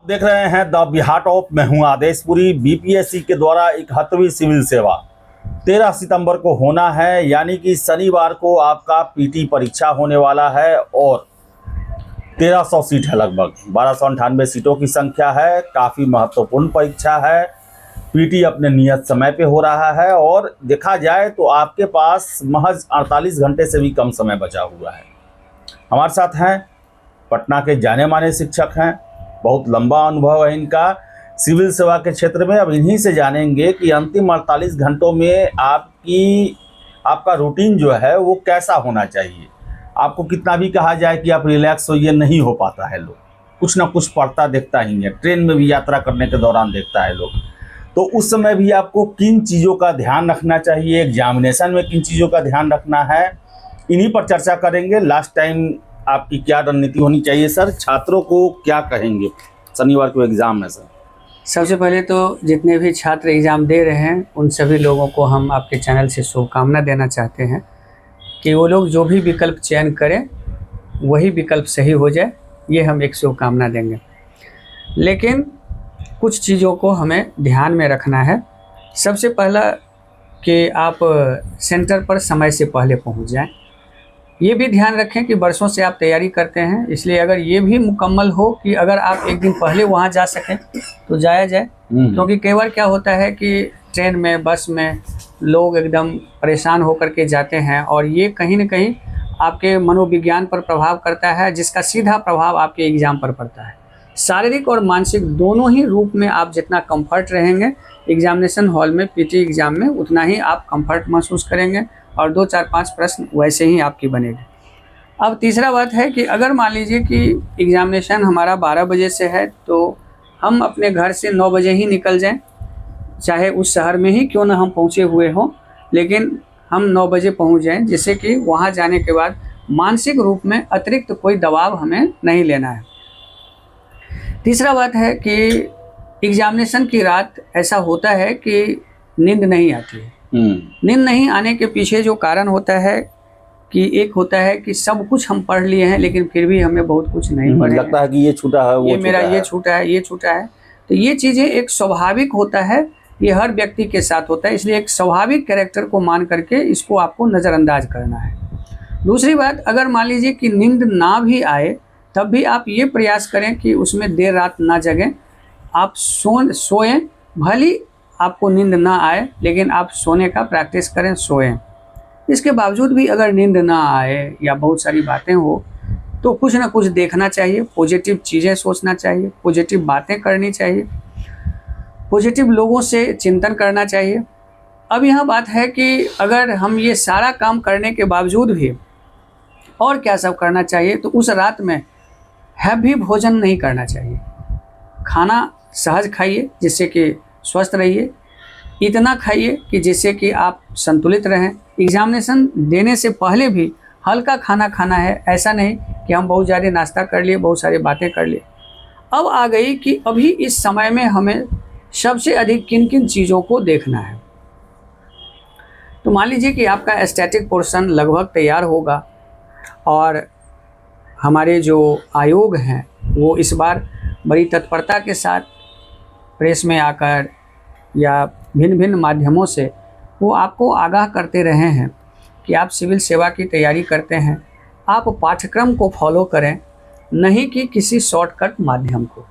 देख रहे हैं द बिहार ऑफ मैं हूं आदेशपुरी। बीपीएससी के द्वारा 71वीं सिविल सेवा 13 सितंबर को होना है, यानी कि शनिवार को आपका पीटी परीक्षा होने वाला है और 1300 सीट है, लगभग 1298 सीटों की संख्या है। काफ़ी महत्वपूर्ण परीक्षा है। पीटी अपने नियत समय पे हो रहा है और देखा जाए तो आपके पास महज 48 घंटे से भी कम समय बचा हुआ है। हमारे साथ हैं पटना के जाने माने शिक्षक हैं, बहुत लंबा अनुभव है इनका सिविल सेवा के क्षेत्र में। अब इन्हीं से जानेंगे कि अंतिम 48 घंटों में आपका रूटीन जो है वो कैसा होना चाहिए। आपको कितना भी कहा जाए कि आप रिलैक्स होइए, नहीं हो पाता है। लोग कुछ ना कुछ पढ़ता देखता ही है, ट्रेन में भी यात्रा करने के दौरान देखता है लोग। तो उस समय भी आपको किन चीज़ों का ध्यान रखना चाहिए, एग्जामिनेशन में किन चीज़ों का ध्यान रखना है, इन्हीं पर चर्चा करेंगे। लास्ट टाइम आपकी क्या रणनीति होनी चाहिए सर, छात्रों को क्या कहेंगे शनिवार को एग्ज़ाम है सर? सबसे पहले तो जितने भी छात्र एग्ज़ाम दे रहे हैं उन सभी लोगों को हम आपके चैनल से शुभकामना देना चाहते हैं कि वो लोग जो भी विकल्प चयन करें वही विकल्प सही हो जाए, ये हम एक शुभकामना देंगे। लेकिन कुछ चीज़ों को हमें ध्यान में रखना है। सबसे पहला कि आप सेंटर पर समय से पहले पहुंच जाएं। ये भी ध्यान रखें कि बरसों से आप तैयारी करते हैं, इसलिए अगर ये भी मुकम्मल हो कि अगर आप एक दिन पहले वहाँ जा सकें तो जाया जाए। क्योंकि कई बार क्या होता है कि ट्रेन में, बस में लोग एकदम परेशान होकर के जाते हैं और ये कहीं ना कहीं आपके मनोविज्ञान पर प्रभाव करता है, जिसका सीधा प्रभाव आपके एग्ज़ाम पर पड़ता है। शारीरिक और मानसिक दोनों ही रूप में आप जितना कंफर्ट रहेंगे एग्जामिनेशन हॉल में, पीटी एग्ज़ाम में, उतना ही आप कंफर्ट महसूस करेंगे और 2, 4, 5 प्रश्न वैसे ही आपकी बनेगी। अब तीसरा बात है कि अगर मान लीजिए कि एग्ज़ामिनेशन हमारा 12 बजे से है तो हम अपने घर से 9 बजे ही निकल जाएं, चाहे उस शहर में ही क्यों ना हम पहुंचे हुए हों, लेकिन हम 9 बजे पहुंच जाएं, जिससे कि वहां जाने के बाद मानसिक रूप में अतिरिक्त कोई दबाव हमें नहीं लेना है। तीसरा बात है कि एग्ज़ामिनेशन की रात ऐसा होता है कि नींद नहीं आती है। नींद नहीं आने के पीछे जो कारण होता है कि एक होता है कि सब कुछ हम पढ़ लिए हैं लेकिन फिर भी हमें बहुत कुछ नहीं पढ़े, लगता है कि ये छूटा है, वो ये मेरा ये छूटा है, ये छूटा है। तो ये चीज़ें एक स्वाभाविक होता है, ये हर व्यक्ति के साथ होता है, इसलिए एक स्वाभाविक कैरेक्टर को मान करके इसको आपको नज़रअंदाज करना है। दूसरी बात, अगर मान लीजिए कि नींद ना भी आए तब भी आप ये प्रयास करें कि उसमें देर रात ना जगें, आप सोएं। भली आपको नींद ना आए लेकिन आप सोने का प्रैक्टिस करें, सोएं। इसके बावजूद भी अगर नींद ना आए या बहुत सारी बातें हो तो कुछ ना कुछ देखना चाहिए, पॉजिटिव चीज़ें सोचना चाहिए, पॉजिटिव बातें करनी चाहिए, पॉजिटिव लोगों से चिंतन करना चाहिए। अब यहाँ बात है कि अगर हम ये सारा काम करने के बावजूद भी और क्या सब करना चाहिए, तो उस रात में हैवी भोजन नहीं करना चाहिए। खाना सहज खाइए जिससे कि स्वस्थ रहिए, इतना खाइए कि जिससे कि आप संतुलित रहें। एग्जामिनेशन देने से पहले भी हल्का खाना खाना है, ऐसा नहीं कि हम बहुत ज़्यादा नाश्ता कर लिए, बहुत सारी बातें कर लिए। अब आ गई कि अभी इस समय में हमें सबसे अधिक किन किन चीज़ों को देखना है। तो मान लीजिए कि आपका स्टैटिक पोर्शन लगभग तैयार होगा और हमारे जो आयोग हैं वो इस बार बड़ी तत्परता के साथ प्रेस में आकर या भिन्न भिन्न माध्यमों से वो आपको आगाह करते रहे हैं कि आप सिविल सेवा की तैयारी करते हैं, आप पाठ्यक्रम को फॉलो करें, नहीं कि किसी शॉर्टकट माध्यम को।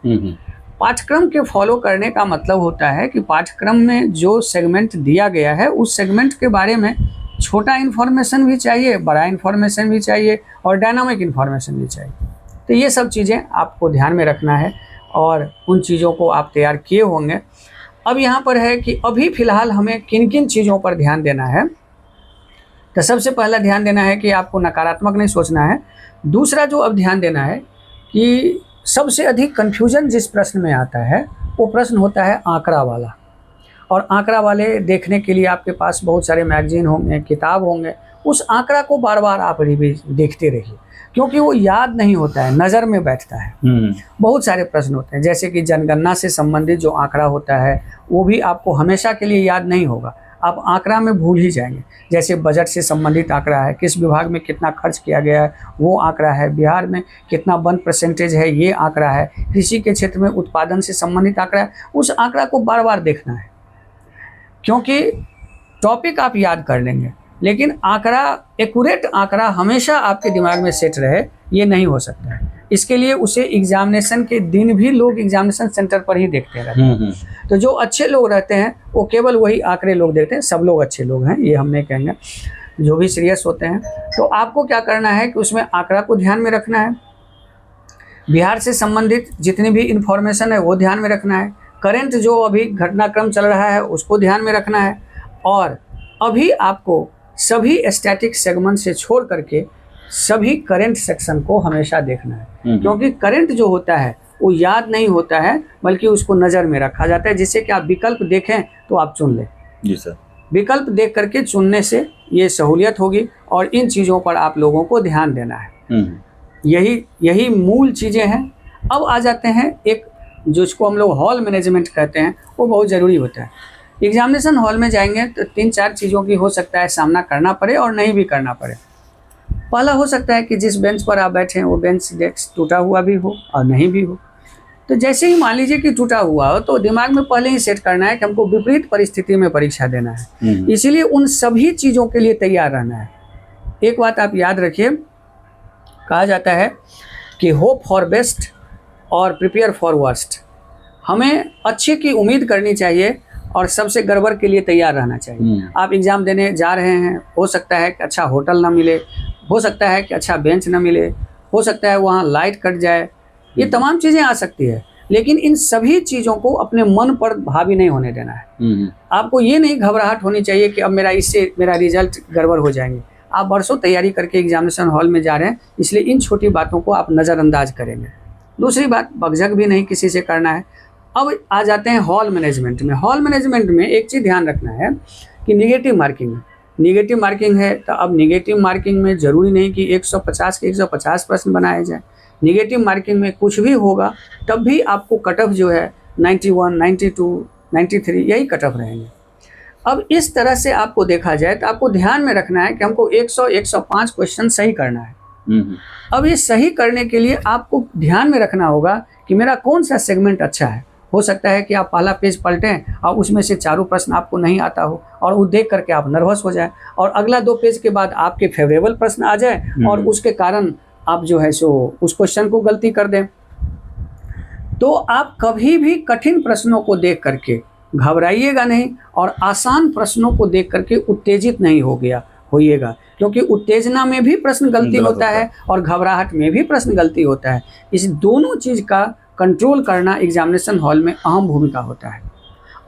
पाठ्यक्रम के फॉलो करने का मतलब होता है कि पाठ्यक्रम में जो सेगमेंट दिया गया है उस सेगमेंट के बारे में छोटा इन्फॉर्मेशन भी चाहिए, बड़ा इन्फॉर्मेशन भी चाहिए और डायनामिक इन्फॉर्मेशन भी चाहिए। तो ये सब चीज़ें आपको ध्यान में रखना है और उन चीज़ों को आप तैयार किए होंगे। अब यहाँ पर है कि अभी फ़िलहाल हमें किन किन चीज़ों पर ध्यान देना है। तो सबसे पहला ध्यान देना है कि आपको नकारात्मक नहीं सोचना है। दूसरा जो अब ध्यान देना है कि सबसे अधिक कन्फ्यूजन जिस प्रश्न में आता है वो प्रश्न होता है आंकड़ा वाला। और आंकड़ा वाले देखने के लिए आपके पास बहुत सारे मैगजीन होंगे, किताब होंगे, उस आंकड़ा को बार बार आप देखते रहिए क्योंकि वो याद नहीं होता है, नज़र में बैठता है। बहुत सारे प्रश्न होते हैं, जैसे कि जनगणना से संबंधित जो आंकड़ा होता है वो भी आपको हमेशा के लिए याद नहीं होगा। आप आंकड़ा में भूल ही जाएंगे। जैसे बजट से संबंधित आंकड़ा है, किस विभाग में कितना खर्च किया गया है वो आंकड़ा है, बिहार में कितना वन परसेंटेज है ये आंकड़ा है, कृषि के क्षेत्र में उत्पादन से संबंधित आंकड़ा है, उस आंकड़ा को बार बार देखना है। क्योंकि टॉपिक आप याद कर लेंगे लेकिन आंकड़ा, एक्यूरेट आंकड़ा हमेशा आपके दिमाग में सेट रहे, ये नहीं हो सकता है। इसके लिए उसे एग्जामिनेशन के दिन भी लोग एग्जामिनेशन सेंटर पर ही देखते रहते हैं। तो जो अच्छे लोग रहते हैं वो केवल वही आंकड़े लोग देखते हैं। सब लोग अच्छे लोग हैं ये हम नहीं कहेंगे, जो भी सीरियस होते हैं। तो आपको क्या करना है कि उसमें आंकड़ा को ध्यान में रखना है, बिहार से संबंधित जितनी भी इंफॉर्मेशन है वो ध्यान में रखना है, करंट जो अभी घटनाक्रम चल रहा है उसको ध्यान में रखना है, और अभी आपको सभी स्टैटिक सेगमेंट से छोड़ करके सभी करंट सेक्शन को हमेशा देखना है। क्योंकि करंट जो होता है वो याद नहीं होता है बल्कि उसको नज़र में रखा जाता है, जिससे कि आप विकल्प देखें तो आप चुन लें। जी सर। विकल्प देख करके चुनने से ये सहूलियत होगी और इन चीज़ों पर आप लोगों को ध्यान देना है। यही मूल चीज़ें हैं। अब आ जाते हैं एक जिसको हम लोग हॉल मैनेजमेंट कहते हैं, वो बहुत ज़रूरी होता है। एग्जामिनेशन हॉल में जाएंगे तो 3-4 चीज़ों की हो सकता है सामना करना पड़े और नहीं भी करना पड़े। पहला हो सकता है कि जिस बेंच पर आप बैठे हैं वो बेंच डेस्क टूटा हुआ भी हो और नहीं भी हो। तो जैसे ही मान लीजिए कि टूटा हुआ हो तो दिमाग में पहले ही सेट करना है कि हमको विपरीत परिस्थिति में परीक्षा देना है, इसीलिए उन सभी चीज़ों के लिए तैयार रहना है। एक बात आप याद रखिए, कहा जाता है कि होप फॉर बेस्ट और प्रिपेयर फॉर वर्स्ट। हमें अच्छे की उम्मीद करनी चाहिए और सबसे गड़बड़ के लिए तैयार रहना चाहिए। आप एग्ज़ाम देने जा रहे हैं, हो सकता है कि अच्छा होटल ना मिले, हो सकता है कि अच्छा बेंच ना मिले, हो सकता है वहाँ लाइट कट जाए, ये तमाम चीज़ें आ सकती है। लेकिन इन सभी चीज़ों को अपने मन पर हावी नहीं होने देना है। आपको ये नहीं घबराहट होनी चाहिए कि अब मेरा रिजल्ट गड़बड़ हो जाएंगे। आप बरसों तैयारी करके एग्जामिनेशन हॉल में जा रहे हैं, इसलिए इन छोटी बातों को आप नज़रअंदाज करेंगे। दूसरी बात, बकझक भी नहीं किसी से करना है। अब आ जाते हैं हॉल मैनेजमेंट में। हॉल मैनेजमेंट में एक चीज़ ध्यान रखना है कि निगेटिव मार्किंग है। निगेटिव मार्किंग है तो अब निगेटिव मार्किंग में ज़रूरी नहीं कि 150 के 150 प्रश्न बनाए जाए। निगेटिव मार्किंग में कुछ भी होगा तब भी आपको कट ऑफ जो है 91, 92, 93 यही कट ऑफ रहेंगे। अब इस तरह से आपको देखा जाए तो आपको ध्यान में रखना है कि हमको 100-105 क्वेश्चन सही करना है। अब ये सही करने के लिए आपको ध्यान में रखना होगा कि मेरा कौन सा सेगमेंट अच्छा है। हो सकता है कि आप पहला पेज पलटें और उसमें से चारों प्रश्न आपको नहीं आता हो और वो देख करके आप नर्वस हो जाए, और अगला 2 पेज के बाद आपके फेवरेबल प्रश्न आ जाए और उसके कारण आप जो है सो उस क्वेश्चन को गलती कर दें। तो आप कभी भी कठिन प्रश्नों को देख करके घबराइएगा नहीं और आसान प्रश्नों को देख करके उत्तेजित नहीं होइएगा, क्योंकि उत्तेजना में भी प्रश्न गलती होता है और घबराहट में भी प्रश्न गलती होता है। इस दोनों चीज़ का कंट्रोल करना एग्जामिनेशन हॉल में अहम भूमिका होता है,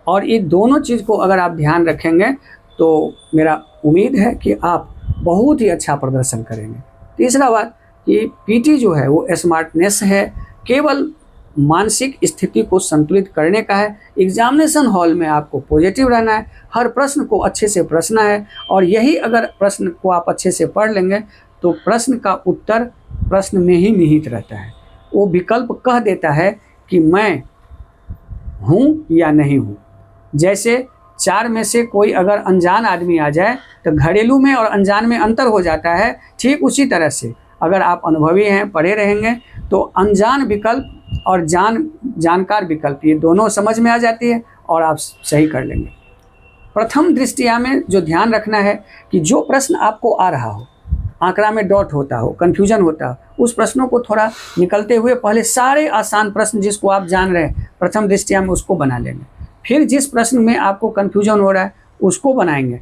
और ये दोनों चीज़ को अगर आप ध्यान रखेंगे तो मेरा उम्मीद है कि आप बहुत ही अच्छा प्रदर्शन करेंगे। तीसरा बात कि पीटी जो है वो स्मार्टनेस है, केवल मानसिक स्थिति को संतुलित करने का है। एग्जामिनेशन हॉल में आपको पॉजिटिव रहना है, हर प्रश्न को अच्छे से पढ़ना है, और यही अगर प्रश्न को आप अच्छे से पढ़ लेंगे तो प्रश्न का उत्तर प्रश्न में ही निहित रहता है। वो विकल्प कह देता है कि मैं हूँ या नहीं हूँ। जैसे 4 में से कोई अगर अनजान आदमी आ जाए तो घरेलू में और अनजान में अंतर हो जाता है, ठीक उसी तरह से अगर आप अनुभवी हैं, पढ़े रहेंगे तो अनजान विकल्प और जानकार विकल्प ये दोनों समझ में आ जाती है और आप सही कर लेंगे। प्रथम दृष्टिया में जो ध्यान रखना है कि जो प्रश्न आपको आ रहा हो, आंकड़ा में डॉट होता हो, कन्फ्यूजन होता हो, उस प्रश्नों को थोड़ा निकलते हुए पहले सारे आसान प्रश्न जिसको आप जान रहे हैं प्रथम दृष्टिया में उसको बना लेंगे। फिर जिस प्रश्न में आपको कन्फ्यूजन हो रहा है उसको बनाएंगे।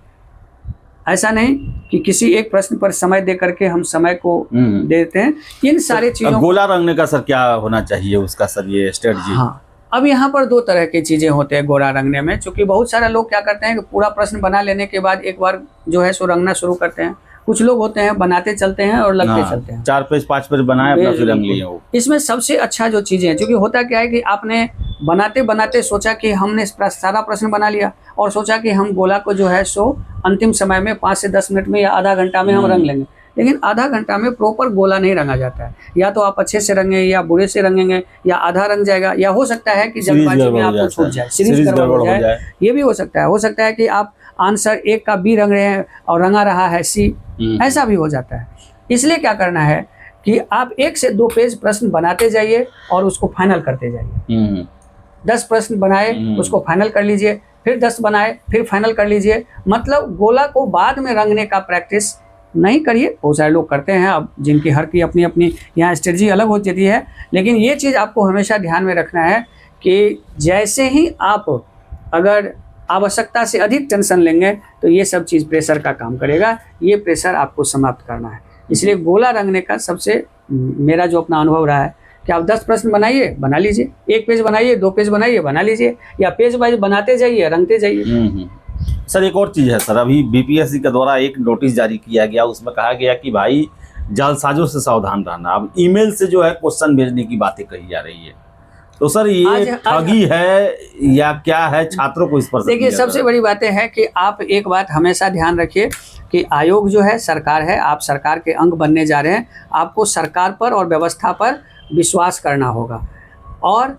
ऐसा नहीं कि किसी एक प्रश्न पर समय दे करके हम समय को देते हैं। इन सारे चीज़ों गोला रंगने का सर क्या होना चाहिए उसका सर ये स्ट्रेटजी? हाँ, अब यहाँ पर 2 तरह की चीज़ें होते हैं गोला रंगने में। चूँकि बहुत सारे लोग क्या करते हैं कि पूरा प्रश्न बना लेने के बाद एक बार जो है सो रंगना शुरू करते हैं। कुछ लोग होते हैं बनाते चलते हैं और लगते चलते हैं। 4 पेज 5 पेज बनाए अपना फिर रंग लिए वो। इसमें सबसे अच्छा जो चीज़ें हैं, क्योंकि होता क्या है कि आपने बनाते बनाते सोचा कि हमने सारा प्रश्न बना लिया और सोचा कि हम गोला को जो है सो अंतिम समय में 5 से 10 मिनट में या आधा घंटा में हम रंग लेंगे। लेकिन आधा घंटा में प्रॉपर गोला नहीं रंगा जाता है। या तो आप अच्छे से रंगेंगे या बुरे से रंगेंगे, या आधा रंग जाएगा, या हो सकता है कि जल्दबाजी में आपको छूट जाए, सीरीज गड़बड़ हो जाए, ये भी हो सकता है। हो सकता है कि आप आंसर एक का बी रंग रहे हैं और रंगा रहा है सी, ऐसा भी हो जाता है। इसलिए क्या करना है कि आप 1 से 2 पेज प्रश्न बनाते जाइए और उसको फाइनल करते जाइए। 10 प्रश्न बनाए, उसको फाइनल कर लीजिए, फिर 10 बनाए, फिर फाइनल कर लीजिए। मतलब गोला को बाद में रंगने का प्रैक्टिस नहीं करिए। बहुत सारे लोग करते हैं, अब जिनकी हर की अपनी अपनी यहाँ स्ट्रेटजी अलग हो जाती है, लेकिन ये चीज़ आपको हमेशा ध्यान में रखना है कि जैसे ही आप अगर आवश्यकता से अधिक टेंशन लेंगे तो ये सब चीज़ प्रेशर का काम करेगा। ये प्रेशर आपको समाप्त करना है। इसलिए गोला रंगने का सबसे मेरा जो अपना अनुभव रहा है कि आप 10 प्रश्न बनाइए, बना लीजिए, 1 पेज बनाइए, 2 पेज बनाइए, बना लीजिए, या पेज वाइज बनाते जाइए, रंगते जाइए। सर एक और चीज़ है सर, अभी बीपीएससी के द्वारा एक नोटिस जारी किया गया, उसमें कहा गया कि भाई जालसाजों से सावधान रहना। अब ईमेल से जो है क्वेश्चन भेजने की बातें कही जा रही है, तो सर ये ठगी है या क्या है? छात्रों को इस पर देखिए, सबसे बड़ी बातें है कि आप एक बात हमेशा ध्यान रखिए कि आयोग जो है सरकार है, आप सरकार के अंग बनने जा रहे हैं। आपको सरकार पर और व्यवस्था पर विश्वास करना होगा। और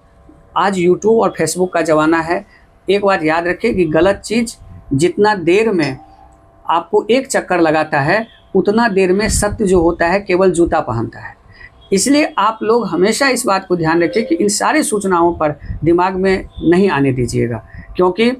आज यूट्यूब और फेसबुक का ज़माना है। एक बात याद रखिए कि गलत चीज़ जितना देर में आपको एक चक्कर लगाता है, उतना देर में सत्य जो होता है केवल जूता पहनता है। इसलिए आप लोग हमेशा इस बात को ध्यान रखिए कि इन सारी सूचनाओं पर दिमाग में नहीं आने दीजिएगा, क्योंकि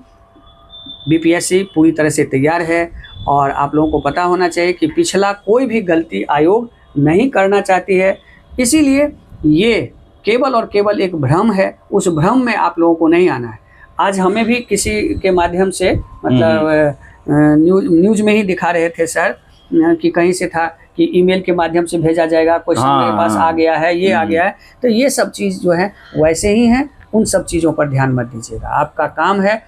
बीपीएससी पूरी तरह से तैयार है। और आप लोगों को पता होना चाहिए कि पिछला कोई भी गलती आयोग नहीं करना चाहती है। इसीलिए ये केवल और केवल एक भ्रम है, उस भ्रम में आप लोगों को नहीं आना है। आज हमें भी किसी के माध्यम से मतलब न्यूज में ही दिखा रहे थे सर कि कहीं से था कि ईमेल के माध्यम से भेजा जाएगा, क्वेश्चन मेरे पास आ गया है, ये आ गया है। तो ये सब चीज़ जो है वैसे ही है, उन सब चीज़ों पर ध्यान मत दीजिएगा। आपका काम है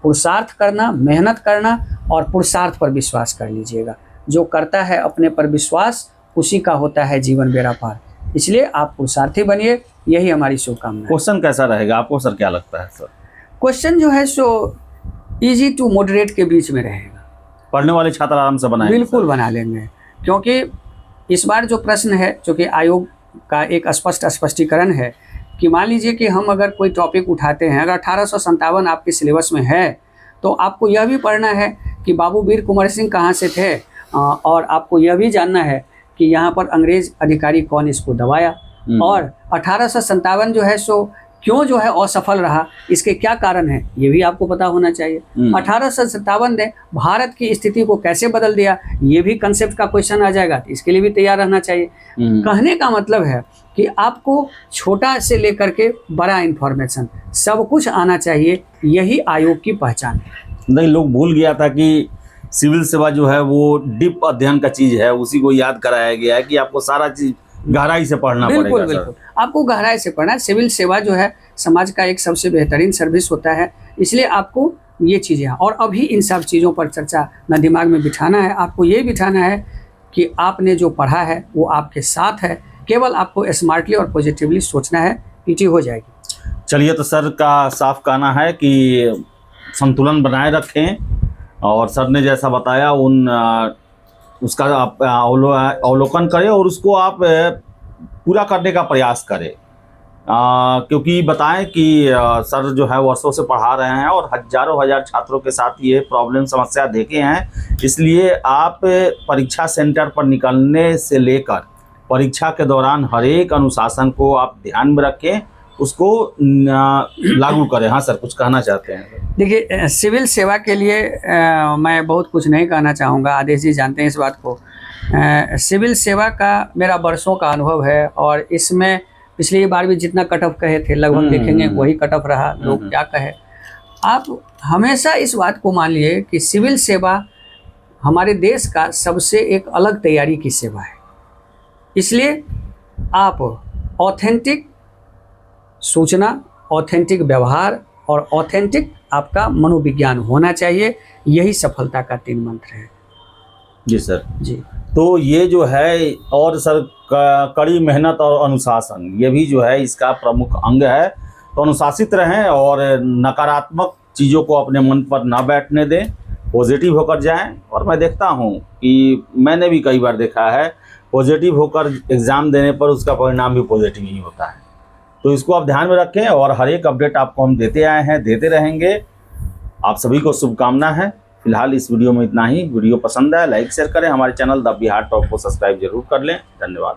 पुरुषार्थ करना, मेहनत करना और पुरुषार्थ पर विश्वास कर लीजिएगा। जो करता है अपने पर विश्वास, उसी का होता है जीवन बेड़ा पार। इसलिए आप पुरुषार्थी बनिए, यही हमारी शुभकामना। क्वेश्चन कैसा रहेगा आपको सर, क्या लगता है सर? क्वेश्चन जो है सो इजी टू मॉडरेट के बीच में रहेगा। पढ़ने वाले छात्र आराम से बनाएंगे? बिल्कुल बना लेंगे, क्योंकि इस बार जो प्रश्न है, जो कि आयोग का एक स्पष्ट स्पष्टीकरण है कि मान लीजिए कि हम अगर कोई टॉपिक उठाते हैं, अगर 1857 आपके सिलेबस में है, तो आपको यह भी पढ़ना है कि बाबू वीर कुंवर सिंह कहाँ से थे, और आपको यह भी जानना है कि यहाँ पर अंग्रेज अधिकारी कौन इसको दबाया, और 1857 जो है सो क्यों जो है असफल रहा, इसके क्या कारण है, ये भी आपको पता होना चाहिए। 1857 ने भारत की स्थिति को कैसे बदल दिया, ये भी कंसेप्ट का क्वेश्चन आ जाएगा, तो इसके लिए भी तैयार रहना चाहिए। कहने का मतलब है कि आपको छोटा से लेकर के बड़ा इंफॉर्मेशन सब कुछ आना चाहिए, यही आयोग की पहचान है। नहीं, लोग भूल गया था कि सिविल सेवा जो है वो डीप अध्ययन का चीज़ है, उसी को याद कराया गया है कि आपको सारा चीज़ गहराई से पढ़ना पड़ेगा। बिल्कुल, आपको गहराई से पढ़ना है। सिविल सेवा जो है समाज का एक सबसे बेहतरीन सर्विस होता है, इसलिए आपको ये चीज़ें, और अभी इन सब चीज़ों पर चर्चा न दिमाग में बिठाना है, आपको ये बिठाना है कि आपने जो पढ़ा है वो आपके साथ है, केवल आपको स्मार्टली और पॉजिटिवली सोचना है, पीटी हो जाएगी। चलिए, तो सर का साफ कहना है कि संतुलन बनाए रखें, और सर ने जैसा बताया उसका आप अवलोकन करें और उसको आप पूरा करने का प्रयास करें, क्योंकि बताएं कि सर जो है वर्षों से पढ़ा रहे हैं और हजारों हजार छात्रों के साथ ये प्रॉब्लम समस्या देखे हैं। इसलिए आप परीक्षा सेंटर पर निकलने से लेकर परीक्षा के दौरान हर एक अनुशासन को आप ध्यान में रखें, उसको लागू करें। हाँ सर, कुछ कहना चाहते हैं? देखिए, सिविल सेवा के लिए मैं बहुत कुछ नहीं कहना चाहूँगा, आदेश जी जानते हैं इस बात को। सिविल सेवा का मेरा वर्षों का अनुभव है, और इसमें पिछली बार भी जितना कट ऑफ कहे थे लगभग देखेंगे वही कट ऑफ रहा, लोग क्या कहे। आप हमेशा इस बात को मान लिए कि सिविल सेवा हमारे देश का सबसे एक अलग तैयारी की सेवा है। इसलिए आप ऑथेंटिक सूचना, ऑथेंटिक व्यवहार और ऑथेंटिक आपका मनोविज्ञान होना चाहिए, यही सफलता का 3 मंत्र है। जी सर जी। तो ये जो है, और सर कड़ी मेहनत और अनुशासन, ये भी जो है इसका प्रमुख अंग है। तो अनुशासित रहें और नकारात्मक चीज़ों को अपने मन पर ना बैठने दें, पॉजिटिव होकर जाएं। और मैं देखता हूँ कि मैंने भी कई बार देखा है, पॉजिटिव होकर एग्ज़ाम देने पर उसका परिणाम भी पॉजिटिव ही होता है। तो इसको आप ध्यान में रखें, और हर एक अपडेट आपको हम देते आए हैं, देते रहेंगे। आप सभी को शुभकामना है। फिलहाल इस वीडियो में इतना ही। वीडियो पसंद है लाइक शेयर करें, हमारे चैनल द बिहार टॉप को सब्सक्राइब जरूर कर लें। धन्यवाद।